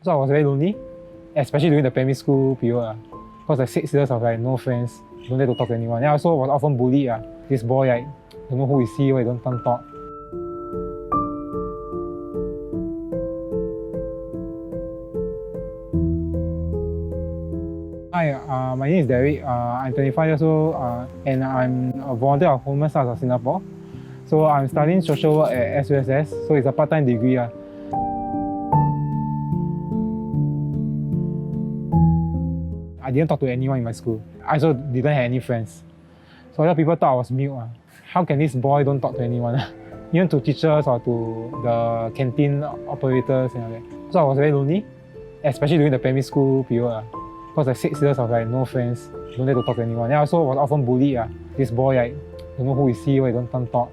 So I was very lonely, especially during the primary school period. Because like 6 years of like no friends, don't dare to talk to anyone. And I also was often bullied. This boy, I don't know who is he, why he don't talk. Hi, my name is Derek. I'm 25 years old and I'm a volunteer of Homeless Stars of Singapore. So I'm studying social work at SUSS, so it's a part-time degree. I didn't talk to anyone in my school. I also didn't have any friends. So a lot of people thought I was mute. How can this boy don't talk to anyone? Even to teachers or to the canteen operators and all that. So I was very lonely, especially during the primary school period. Because like 6 years of like no friends, don't dare to talk to anyone. And I also was often bullied. This boy, I don't know who is he, why he don't talk.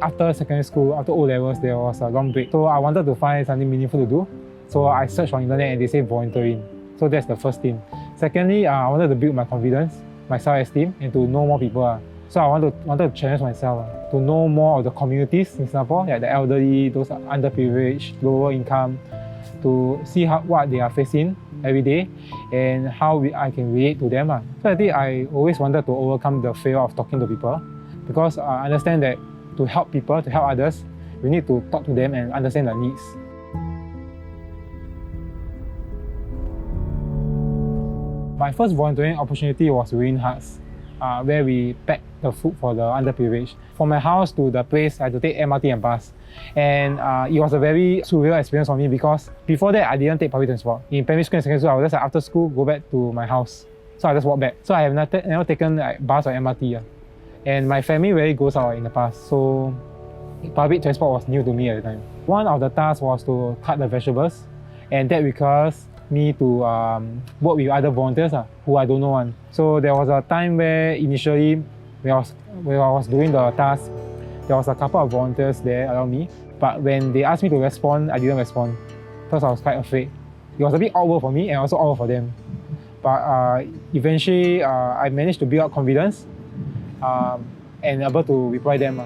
After secondary school, after O-levels, there was a long break. So I wanted to find something meaningful to do. So I searched on the internet and they say volunteering. So that's the first thing. Secondly, I wanted to build my confidence, my self-esteem, and to know more people. So I wanted to challenge myself to know more of the communities in Singapore, like the elderly, those underprivileged, lower income, to see what they are facing every day and how I can relate to them. So I think I always wanted to overcome the fear of talking to people, because I understand that to help people, to help others, we need to talk to them and understand their needs. My first volunteering opportunity was Rain Hearts, where we packed the food for the underprivileged. From my house to the place, I had to take MRT and bus. And it was a very surreal experience for me, because before that, I didn't take public transport. In primary school and secondary school, I was just like, after school, go back to my house. So I just walked back. So I have never taken like, bus or MRT. And my family really goes out in the past, so public transport was new to me at the time. One of the tasks was to cut the vegetables, and that requires me to work with other volunteers who I don't know. So there was a time where initially, when I was doing the task, there was a couple of volunteers there around me, but when they asked me to respond, I didn't respond, because I was quite afraid. It was a bit awkward for me and also awkward for them. But eventually, I managed to build up confidence and able to reply them.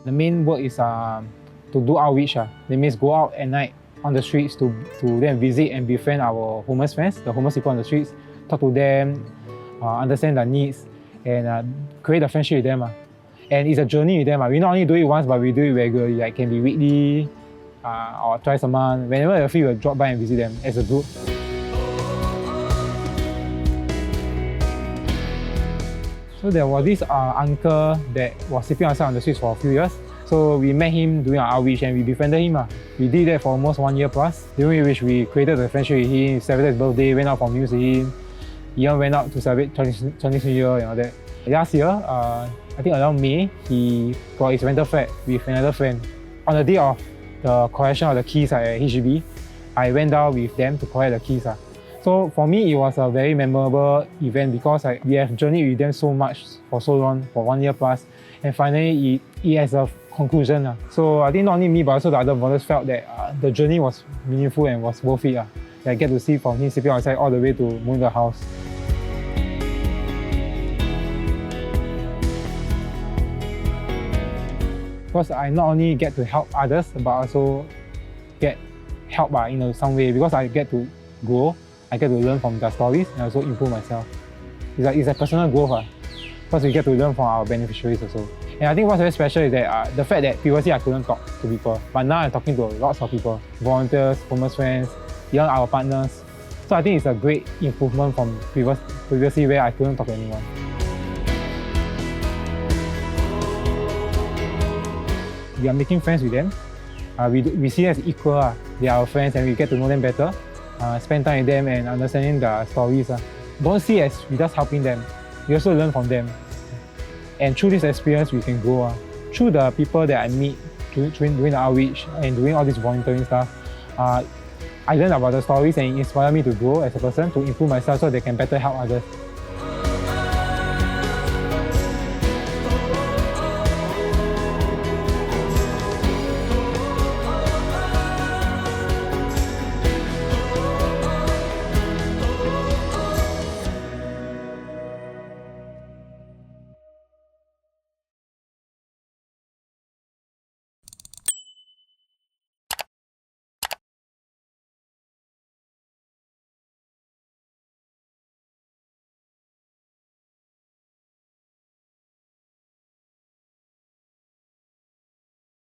The main work is to do outreach. That means go out at night on the streets to then visit and befriend our homeless friends, the homeless people on the streets, talk to them, understand their needs, and create a friendship with them. And it's a journey with them. We not only do it once, but we do it regularly. Like it can be weekly or twice a month. Whenever I feel, we'll drop by and visit them as a group. So there was this uncle that was sleeping outside on the streets for a few years. So we met him doing our outreach and we befriended him. We did that for almost 1 year plus, during which we created a friendship with him, celebrated his birthday, went out for meals with him. He even went out to celebrate Chinese New Year and all that. Last year, I think around May, he got his rental flat with another friend. On the day of the collection of the keys at HDB, I went down with them to collect the keys. So for me, it was a very memorable event, because we have journeyed with them so much for so long, for 1 year plus, and finally it has a conclusion. So I think not only me, but also the other volunteers felt that the journey was meaningful and was worth it. I get to see from him sleeping outside all the way to moving the house. Because I not only get to help others, but also get help in some way, because I get to grow, I get to learn from their stories and also improve myself. It's a personal growth, because we get to learn from our beneficiaries also. And I think what's very special is that the fact that previously I couldn't talk to people, but now I'm talking to lots of people, volunteers, homeless friends, even our partners. So I think it's a great improvement from previously where I couldn't talk to anyone. We are making friends with them. We see them as equal. They are our friends and we get to know them better. Spend time with them and understanding their stories. Don't see it as we just helping them. We also learn from them. And through this experience, we can grow. Through the people that I meet during the outreach and doing all this volunteering stuff, I learned about the stories and it inspired me to grow as a person, to improve myself so they can better help others.